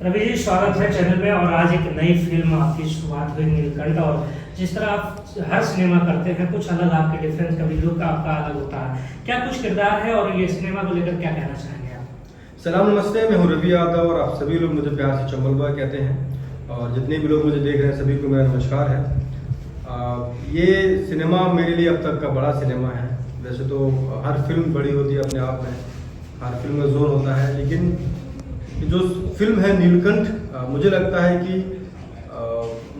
रवि जी, स्वागत है चैनल में। और आज एक नई फिल्म आपकी शुरुआत हुई, नीलकंठ। और जिस तरह आप हर सिनेमा करते हैं, कुछ अलग आपके डिफरेंस, कभी लुक आपका अलग होता है, क्या कुछ किरदार है और ये सिनेमा को लेकर क्या कहना चाहेंगे आप? सलाम, नमस्ते। मैं हूं रवि यादव और आप सभी लोग मुझे प्यार से चंबल बॉय कहते हैं। और जितने भी लोग मुझे देख रहे हैं सभी को मेरा नमस्कार है। ये सिनेमा मेरे लिए अब तक का बड़ा सिनेमा है। वैसे तो हर फिल्म बड़ी होती है अपने आप में, हर फिल्म में जोर होता है, लेकिन जो फिल्म है नीलकंठ, मुझे लगता है कि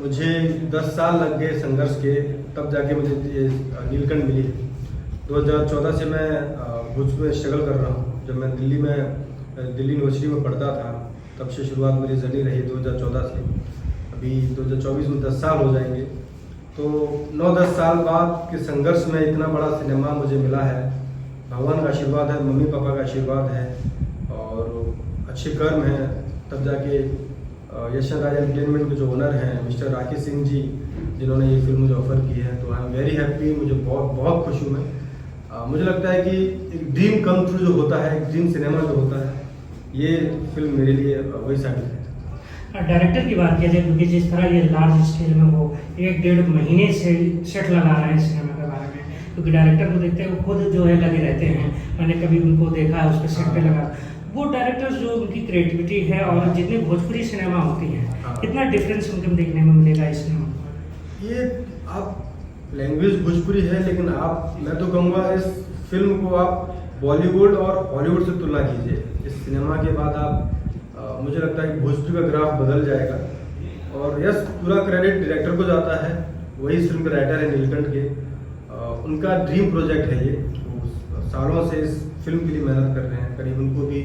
मुझे 10 साल लग गए संघर्ष के, तब जाके मुझे ये नीलकंठ मिली। 2014 से मैं भोजपुर में स्ट्रगल कर रहा हूँ। जब मैं दिल्ली यूनिवर्सिटी में पढ़ता था, तब से शुरुआत मेरी जर्नी रही 2014 से। अभी 2024 में 10 साल हो जाएंगे। तो 9-10 साल बाद के संघर्ष में इतना बड़ा सिनेमा मुझे मिला है। भगवान का आशीर्वाद है, मम्मी पापा का आशीर्वाद है और अच्छे कर्म हैं। तब जाके यशन राज एंटरटेनमेंट के जो ओनर हैं मिस्टर राकेश सिंह जी, जिन्होंने ये फिल्म मुझे ऑफर की है, तो आई एम वेरी हैप्पी। मुझे बहुत बहुत खुश हूँ मैं। मुझे लगता है कि एक ड्रीम कम ट्रू जो होता है, एक ड्रीम सिनेमा जो होता है, ये फिल्म मेरे लिए वही साबित है। डायरेक्टर की बात किया जाए, क्योंकि जिस तरह ये लार्ज स्केल में वो 1-1.5 महीने से सेट लगा रहे हैं सिनेमा के बारे में, क्योंकि डायरेक्टर को देखते हैं वो खुद जो है लगे रहते हैं। मैंने कभी उनको देखा है, उसके सेट पे लगा। वो डायरेक्टर्स जो उनकी क्रिएटिविटी है और जितनी भोजपुरी सिनेमा होती है, कितना डिफरेंस उनको देखने में मिलेगा इस सिनेमा में? ये आप लैंग्वेज भोजपुरी है, लेकिन मैं तो कहूँगा इस फिल्म को आप बॉलीवुड और हॉलीवुड से तुलना कीजिए। इस सिनेमा के बाद मुझे लगता है कि भोजपुरी का ग्राफ बदल जाएगा। और यस, पूरा क्रेडिट डायरेक्टर को जाता है। वही इस फिल्म के राइटर है नीलकंठ के। उनका ड्रीम प्रोजेक्ट है ये। वो सालों से इस फिल्म के लिए मेहनत कर रहे हैं। करीब उनको भी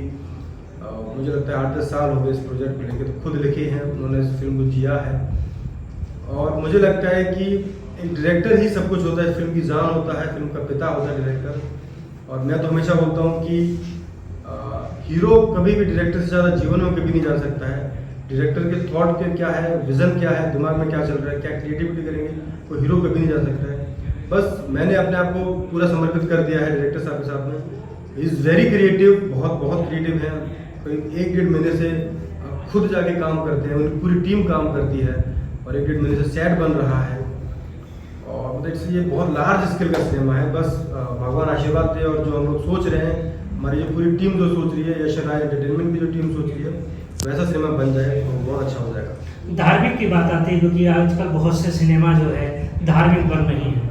मुझे लगता है 8-10 साल हो गए इस प्रोजेक्ट को लेकर। तो खुद लिखे हैं उन्होंने, इस फिल्म को जिया है। और मुझे लगता है कि एक डायरेक्टर ही सब कुछ होता है, फिल्म की जान होता है, फिल्म का पिता होता है डायरेक्टर। और मैं तो हमेशा बोलता हूँ कि हीरो कभी भी डायरेक्टर से ज़्यादा जीवन में कभी नहीं जान सकता है। डायरेक्टर के थॉट के क्या है, विजन क्या है, दिमाग में क्या चल रहा है, क्या क्रिएटिविटी करेंगे, वो हीरो कभी नहीं जा सकता है। बस मैंने अपने आप को पूरा समर्पित कर दिया है डायरेक्टर साहब के सामने। इज़ वेरी क्रिएटिव, बहुत बहुत क्रिएटिव है। करीब 1-1.5 महीने से खुद जाके काम करते हैं, उनकी पूरी टीम काम करती है और 1-1.5 महीने से सेट बन रहा है। और ये बहुत लार्ज स्केल का सिनेमा है। बस भगवान आशीर्वाद दे, और जो हम लोग सोच रहे हैं, हमारी जो पूरी टीम जो सोच रही है, यशन राज एंटरटेनमेंट की जो टीम सोच रही है, वैसा सिनेमा बन जाए तो बहुत अच्छा हो जाएगा। धार्मिक की बात आती है, क्योंकि आजकल बहुत से सिनेमा जो है धार्मिक बन रही हैं।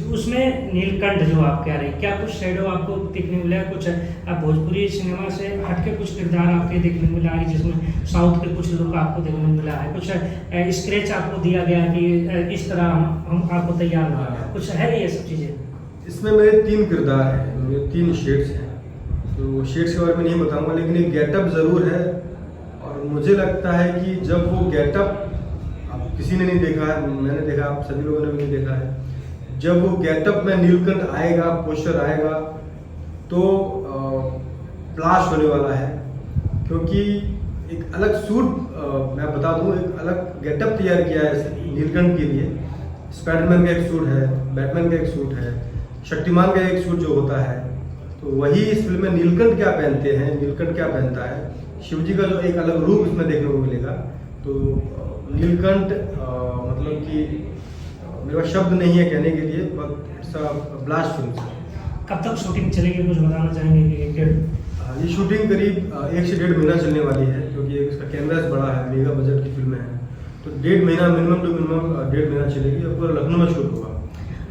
उसमें नीलकंठ जो आप कह रहे हैं, क्या कुछ शेडो आपको देखने मिला है? कुछ आप भोजपुरी सिनेमा से हटके कुछ किरदार आपके देखने मिला है, जिसमें साउथ के कुछ लुक आपको देखने मिला है? कुछ स्क्रेच आपको दिया गया कि इस तरह हम आपको तैयार हुआ, कुछ है ये सब चीज़ें? इसमें मेरे 3 किरदार हैं, मेरे 3 शेड्स हैं। तो शेड्स के बारे में नहीं बताऊंगा, लेकिन एक गेटअप ज़रूर है। और मुझे लगता है कि जब वो गेटअप, अब किसी ने नहीं देखा है, मैंने देखा, आप सभी लोगों ने भी नहीं देखा है, जब वो गेटअप में नीलकंठ आएगा, पोस्टर आएगा, तो ब्लास्ट होने वाला है। क्योंकि एक अलग सूट, मैं बता दूं, एक अलग गेटअप तैयार किया है नीलकंठ के लिए। स्पाइडरमैन का एक सूट है, बैटमैन का एक सूट है, शक्तिमान का एक सूट जो होता है, तो वही इस फिल्म में नीलकंठ क्या पहनते हैं, नीलकंठ क्या पहनता है, शिवजी का जो एक अलग रूप इसमें देखने को मिलेगा। तो नीलकंठ मतलब कि मेरे पास शब्द नहीं है कहने के लिए, but it's a blast film. कब तक शूटिंग चलेगी, कुछ बताना चाहेंगे कि 1-1.5? ये शूटिंग करीब 1 से 1.5 महीना चलने वाली है, क्योंकि इसका कैनवास बड़ा है, मेगा बजट की फिल्म है। तो 1.5 महीना मिनिमम टू मिनिमम 1.5 महीना चलेगी और पूरा लखनऊ में शूट होगा।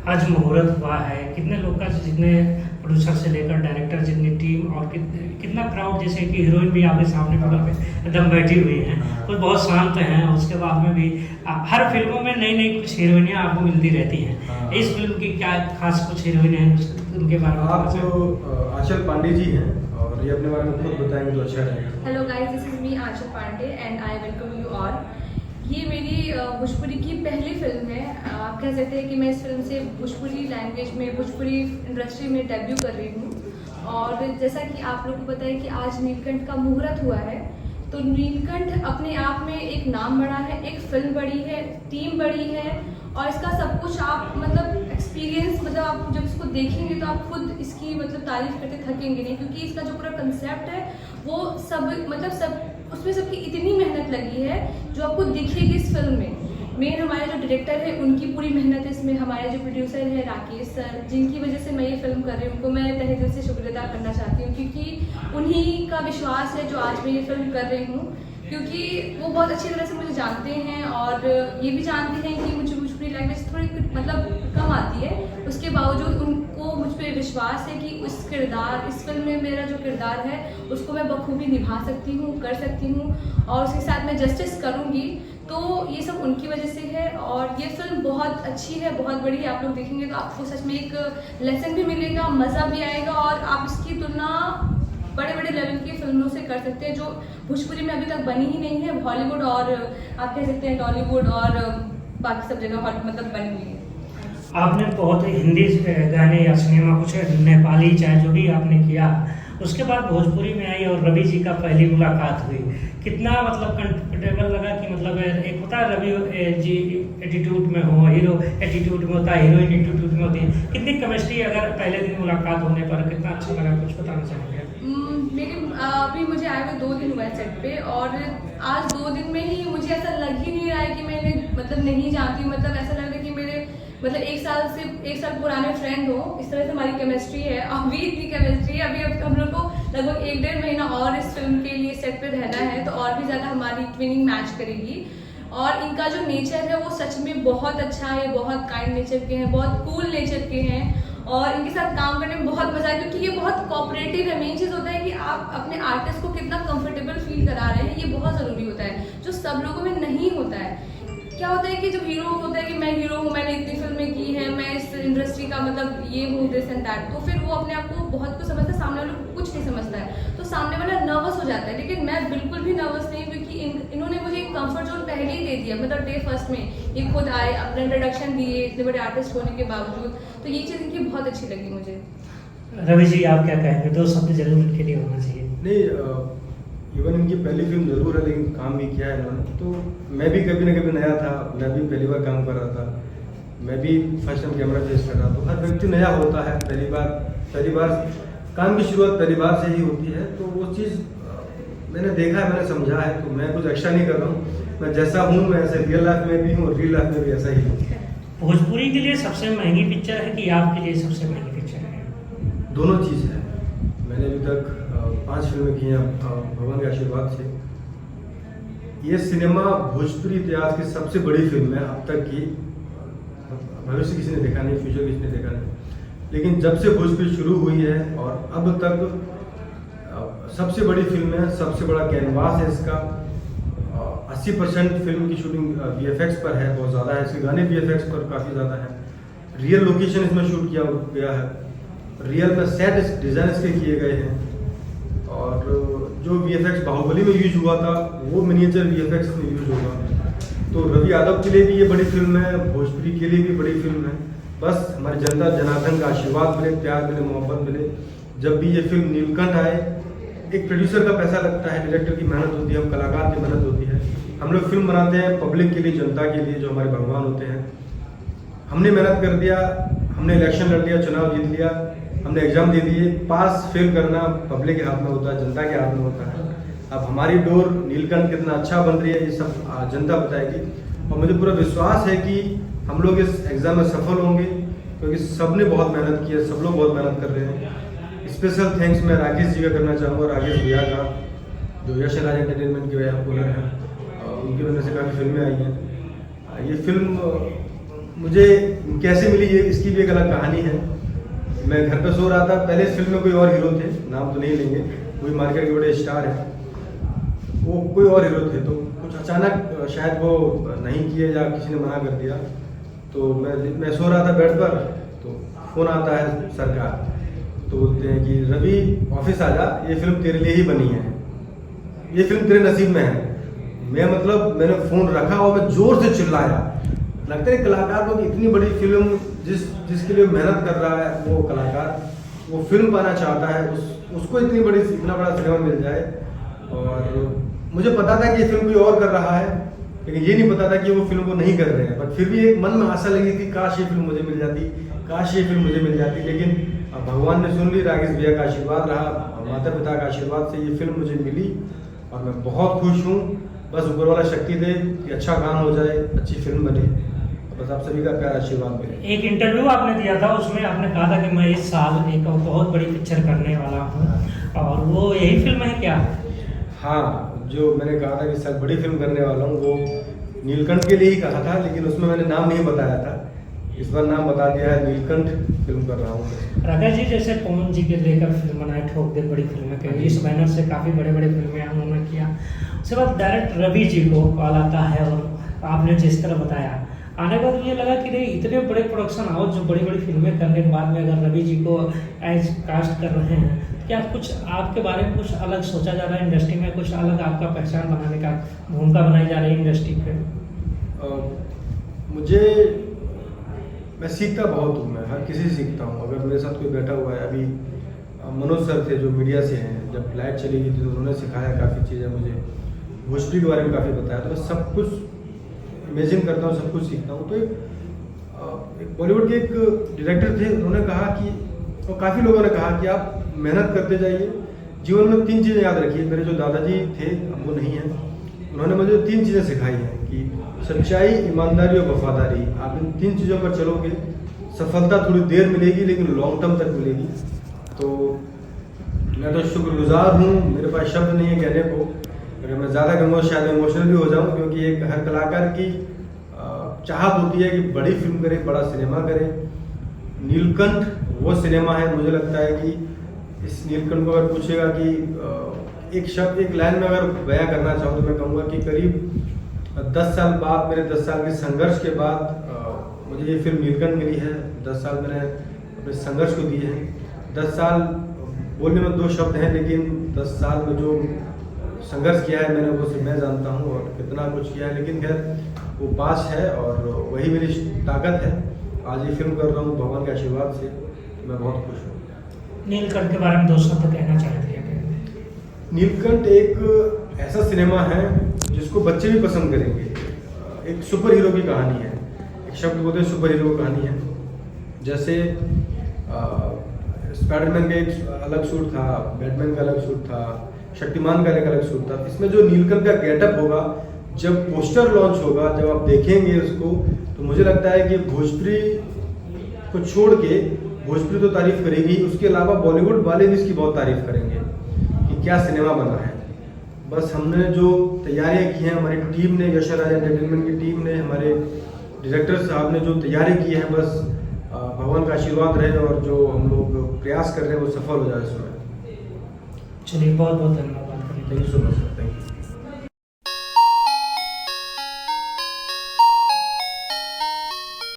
आज मुहूर्त हुआ है, कितने लोग का, जितने प्रोड्यूसर से लेकर डायरेक्टर, जितनी टीम और कितना क्राउड, जैसे कि हीरोइन भी आपके सामने बगल पे एकदम बैठी हुई हैं, कुछ बहुत शांत हैं। उसके बाद में भी हर फिल्मों में नई नई कुछ हीरोइनियाँ आपको मिलती रहती हैं। इस फिल्म की क्या खास कुछ हीरोइन है, उनके बारे में आप जो आंचल पांडे जी हैं, और ये अपने बारे में खुद बताएंगे तो अच्छा रहेगा। Hello guys, this is me Anchal Pandey and I welcome you all. ये मेरी भोजपुरी की पहली फिल्म है। आप कह सकते हैं कि मैं इस फिल्म से भोजपुरी लैंग्वेज में, भोजपुरी इंडस्ट्री में डेब्यू कर रही हूँ। और जैसा कि आप लोग को पता है कि आज नीलकंठ का मुहूर्त हुआ है, तो नीलकंठ अपने आप में एक नाम बड़ा है, एक फिल्म बड़ी है, टीम बड़ी है, और इसका सब कुछ आप मतलब एक्सपीरियंस, मतलब आप जब इसको देखेंगे तो आप खुद इसकी मतलब तारीफ करते थकेंगे नहीं, क्योंकि इसका जो पूरा कंसेप्ट है वो सब उसमें सबकी इतनी मेहनत लगी है जो आपको दिखेगी इस फिल्म में। मेन हमारे जो डायरेक्टर है उनकी पूरी मेहनत है इसमें, हमारे जो प्रोड्यूसर है राकेश सर, जिनकी वजह से मैं ये फिल्म कर रही हूँ, उनको मैं तहे दिल से शुक्रिया अदा करना चाहती हूँ, क्योंकि उन्हीं का विश्वास है जो आज मैं ये फिल्म कर रही हूँ। क्योंकि वो बहुत अच्छी तरह से मुझे जानते हैं और ये भी जानते हैं कि मुझे भोजपुरी लैंग्वेज थोड़ी मतलब कम आती है, उसके बावजूद उनको मुझ पर विश्वास है कि उस किरदार, इस फिल्म में मेरा जो किरदार है उसको मैं बखूबी निभा सकती हूँ, कर सकती हूँ और उसके साथ मैं जस्टिस करूँगी। तो ये सब उनकी वजह से है और ये फिल्म बहुत अच्छी है, बहुत बड़ी है। आप लोग देखेंगे तो आपको सच में एक लेसन भी मिलेगा, मज़ा भी आएगा और आप इसकी तुलना बड़े बड़े लेवल की फिल्मों से कर सकते हैं जो भोजपुरी में अभी तक बनी ही नहीं है। बॉलीवुड और आप कह सकते हैं टॉलीवुड और बाकी सब जगह मतलब बनी हुई है। आपने बहुत हिंदी गाने या सिनेमा, कुछ नेपाली चाहे जो भी आपने किया, उसके बाद भोजपुरी में आई और रवि जी का पहली मुलाकात हुई, कितना मतलब कंफर्टेबल लगा कि मतलब एक होता है रवि जी एटीट्यूड में हो, हीरो एटीट्यूड में होता है, हीरोइन एटीट्यूड में होती है, कितनी केमिस्ट्री अगर पहले दिन मुलाकात होने पर कितना अच्छा लगा, कुछ बताना चाहेंगे? मेरे अभी मुझे आए हुए 2 दिन हुआ है सेट पे और आज 2 दिन में ही मुझे ऐसा लग ही नहीं रहा है कि मैंने मतलब नहीं जानती हूँ, मतलब ऐसा लग रहा है कि मेरे मतलब 1 साल पुराने फ्रेंड हो, इस तरह से हमारी केमिस्ट्री है। अभी इतनी केमिस्ट्री है, अभी हम लोग को लगभग 1-1.5 महीना और इस फिल्म के लिए सेट पे रहना है, तो और भी ज़्यादा हमारी ट्विनिंग मैच करेगी। और इनका जो नेचर है वो सच में बहुत अच्छा है, बहुत काइंड नेचर के हैं, बहुत कूल नेचर के हैं और इनके साथ काम करने में बहुत मजा है, क्योंकि ये बहुत कोऑपरेटिव है। मेन चीज़ होता है कि आप अपने आर्टिस्ट को कितना कंफर्टेबल फील करा रहे हैं, ये बहुत ज़रूरी होता है, जो सब लोगों में नहीं होता है। क्या होता है कि जब हीरो होता है कि मैं हीरो हूँ, मैंने इतनी फिल्में की हैं, मैं इस इंडस्ट्री का मतलब ये हूँ, दिस एंड दैट, तो फिर वो अपने आप को बहुत कुछ समझता है, सामने वाले को कुछ नहीं समझता है, तो सामने वाला नर्वस हो जाता है। लेकिन मैं बिल्कुल भी नर्वस नहीं, क्योंकि इन्होंने मुझे एक कंफर्ट जोन पहले ही दे दिया, मतलब डे फर्स्ट में ये खुद आए, अपना इंट्रोडक्शन दिए इतने बड़े आर्टिस्ट होने के बावजूद, तो ये चीज़ इनकी बहुत अच्छी लगी मुझे। रवि जी आप क्या कहेंगे? 2 शब्द जरूर इनके लिए होना चाहिए। नहीं, इवन इनकी पहली फिल्म ज़रूर है लेकिन काम भी किया है इन्होंने, तो मैं भी कभी ना कभी नया था, मैं भी पहली बार काम कर रहा था, मैं भी फर्स्ट टाइम कैमरा फेस कर रहा था। तो हर व्यक्ति नया होता है, पहली बार काम की शुरुआत पहली बार से ही होती है, तो वो चीज़ मैंने देखा है, मैंने समझा है, तो मैं कुछ एक्स्ट्रा नहीं कर रहा हूँ। मैं जैसा हूँ मैं ऐसे रियल लाइफ में भी हूँ और रियल लाइफ में भी ऐसा ही हूँ। भोजपुरी के लिए सबसे महंगी पिक्चर है कि आपके लिए सबसे महंगी पिक्चर है? दोनों चीज़ है। मैंने अभी तक 5 फिल्में की हैं भगवान के आशीर्वाद से। ये सिनेमा भोजपुरी इतिहास की सबसे बड़ी फिल्म है अब तक की। भविष्य किसी ने देखा नहीं, फ्यूचर किसी ने देखा नहीं, लेकिन जब से भोजपुरी शुरू हुई है और अब तक सबसे बड़ी फिल्म है, सबसे बड़ा कैनवास है इसका। 80% फिल्म की शूटिंग VFX पर है, बहुत ज़्यादा है। इसके गाने VFX पर काफ़ी ज़्यादा है। रियल लोकेशन इसमें शूट किया गया है, रियल में सेट डिज़ाइन इसके किए गए हैं और जो VFX बाहुबली में यूज हुआ था वो मिनिएचर VFX में यूज होगा। तो रवि यादव के लिए भी ये बड़ी फिल्म है, भोजपुरी के लिए भी बड़ी फिल्म है। बस हमारी जनता जनार्दन का आशीर्वाद मिले, प्यार मिले, मोहब्बत मिले। जब भी ये फिल्म नीलकंठ आए, एक प्रोड्यूसर का पैसा लगता है, डायरेक्टर की मेहनत होती है, हम कलाकार की मेहनत होती है। हम लोग फिल्म बनाते हैं पब्लिक के लिए, जनता के लिए, जो हमारे भगवान होते हैं। हमने मेहनत कर दिया, हमने इलेक्शन लड़ लिया, चुनाव जीत लिया, हमने एग्जाम दे दिए। पास फेल करना पब्लिक के हाथ में होता है, जनता के हाथ में होता है। अब हमारी डोर नीलकंठ कितना अच्छा बन रही है ये सब जनता बताएगी और मुझे पूरा विश्वास है कि हम लोग इस एग्ज़ाम में सफल होंगे, क्योंकि सब ने बहुत मेहनत की है, सब लोग बहुत मेहनत कर रहे हैं। स्पेशल थैंक्स मैं राकेश जी का करना चाहूँगा, राकेश भैया का, जो यश राज एंटरटेनमेंट के ओनर हैं। उनकी वजह से काफ़ी फिल्में आई हैं। ये फिल्म मुझे कैसे मिली, ये इसकी भी एक अलग कहानी है। मैं घर पे सो रहा था, पहले इस फिल्म में कोई और हीरो थे, नाम तो नहीं लेंगे, कोई मार्केट के बड़े स्टार है, वो कोई और हीरो थे। तो कुछ अचानक शायद वो नहीं किए या किसी ने मना कर दिया, तो मैं सो रहा था बेड पर, तो फ़ोन आता है सरकार, तो बोलते हैं कि रवि ऑफिस आ जा, ये फिल्म तेरे लिए ही बनी है, ये फिल्म तेरे नसीब में है। मैंने फ़ोन रखा और मैं ज़ोर से चिल्लाया। लगता है कलाकार को इतनी बड़ी फिल्म जिसके लिए मेहनत कर रहा है वो कलाकार, वो फिल्म पाना चाहता है, उसको इतना बड़ा सिनेमा मिल जाए। और मुझे पता था कि ये फिल्म कोई और कर रहा है, लेकिन ये नहीं पता था कि वो फिल्म वो नहीं कर रहे हैं। बट फिर भी एक मन में आशा लगी थी, काश ये फिल्म मुझे मिल जाती, काश ये फिल्म मुझे मिल जाती। लेकिन भगवान ने सुन ली, राकेश भैया का आशीर्वाद रहा, माता पिता का आशीर्वाद से ये फिल्म मुझे मिली और मैं बहुत खुश हूँ। बस ऊपर वाला शक्ति दे कि अच्छा काम हो जाए, अच्छी फिल्म बने, और बस आप सभी का प्यार आशीर्वाद मिले। एक इंटरव्यू आपने दिया था, उसमें आपने कहा था कि मैं इस साल एक बहुत बड़ी पिक्चर करने वाला हूँ, और वो यही फिल्म है क्या? हाँ, जो मैंने कहा था कि सर बड़ी फिल्म करने वाला हूँ, वो नीलकंठ के लिए ही कहा था, लेकिन उसमें मैंने नाम नहीं बताया था। इस बार नाम बता दिया है, नीलकंठ फिल्म कर रहा हूँ। राकेश जी, जैसे पवन जी के लेकर फिल्म बनाए ठोक दे, बड़ी फिल्में के इस बैनर से काफ़ी बड़े बड़े फिल्में उन्होंने किया। उसके बाद डायरेक्ट रवि जी को कॉल आता है, और आपने जिस तरह बताया, आने के बाद ये लगा कि नहीं, इतने बड़े प्रोडक्शन हाउस जो बड़ी बड़ी फिल्में करने के बाद में अगर रवि जी को एज कास्ट कर रहे हैं, क्या कुछ आपके बारे में कुछ अलग सोचा जा रहा है इंडस्ट्री में, कुछ अलग आपका पहचान बनाने का भूमिका बनाई जा रही है इंडस्ट्री पे? मुझे, मैं सीखता बहुत हूँ, मैं हर किसी से सीखता हूँ। अगर मेरे साथ कोई बैठा हुआ है, अभी मनोज सर थे जो मीडिया से हैं, जब लाइट चली गई थी तो उन्होंने सिखाया काफ़ी चीज़ें मुझे, भोजपुरी के बारे में काफ़ी बताया, तो मैं सब कुछ इमेजिन करता हूँ, सब कुछ सीखता हूँ। तो एक बॉलीवुड के एक डायरेक्टर थे, उन्होंने कहा कि, और काफ़ी लोगों ने कहा कि आप मेहनत करते जाइए, जीवन में 3 चीज़ें याद रखिए। मेरे जो दादाजी थे, अब वो नहीं हैं, उन्होंने मुझे 3 चीज़ें सिखाई हैं कि सच्चाई, ईमानदारी और वफादारी। आप इन 3 चीज़ों पर चलोगे, सफलता थोड़ी देर मिलेगी लेकिन लॉन्ग टर्म तक मिलेगी। तो मैं तो शुक्रगुजार हूँ, मेरे पास शब्द नहीं है कहने को। अगर मैं ज़्यादा कहूँगा शायद इमोशनल भी हो जाऊँ, क्योंकि एक हर कलाकार की चाहत होती है कि बड़ी फिल्म करे, बड़ा सिनेमा करे। नीलकंठ वो सिनेमा है, मुझे लगता है कि इस नीलकंठ को अगर पूछेगा कि एक शब्द, एक लाइन में अगर बयां करना चाहूँ, तो मैं कहूँगा कि करीब 10 साल बाद, मेरे 10 साल के संघर्ष के बाद मुझे ये फिल्म नीलकंठ मिली है। 10 साल मैंने अपने संघर्ष को दिए हैं। 10 साल बोलने में 2 शब्द हैं, लेकिन 10 साल में जो संघर्ष किया है मैंने, वो सिर्फ मैं जानता हूँ, और कितना कुछ किया है, लेकिन खैर वो पास है और वही मेरी ताकत है। आज ये फिल्म कर रहा हूँ भगवान के आशीर्वाद से, मैं बहुत खुश हूँ। नीलकंठ के बारे में 2 शब्द कहना चाहते हैं? नीलकंठ एक ऐसा सिनेमा है जिसको बच्चे भी पसंद करेंगे। एक सुपर हीरो की कहानी है, एक शब्द बोलते हैं सुपर हीरो की कहानी है। जैसे स्पाइडरमैन का एक अलग सूट था, बैटमैन का अलग सूट था, शक्तिमान का एक अलग सूट था। इसमें जो नीलकंठ का गेटअप होगा, जब पोस्टर लॉन्च होगा, जब आप देखेंगे उसको, तो मुझे लगता है कि भोजपुरी को छोड़ के, भोजपुरी तो तारीफ करेगी, उसके अलावा बॉलीवुड वाले भी इसकी बहुत तारीफ करेंगे कि क्या सिनेमा बना है। बस हमने जो तैयारियां की हैं, हमारी टीम ने, यश राज एंटरटेनमेंट की टीम ने, हमारे डायरेक्टर साहब ने जो तैयारी की है, बस भगवान का आशीर्वाद रहे और जो हम लोग प्रयास कर रहे हैं वो सफल हो जाए इसमें। चलिए, बहुत बहुत धन्यवाद। Thank you so much sir, thank you.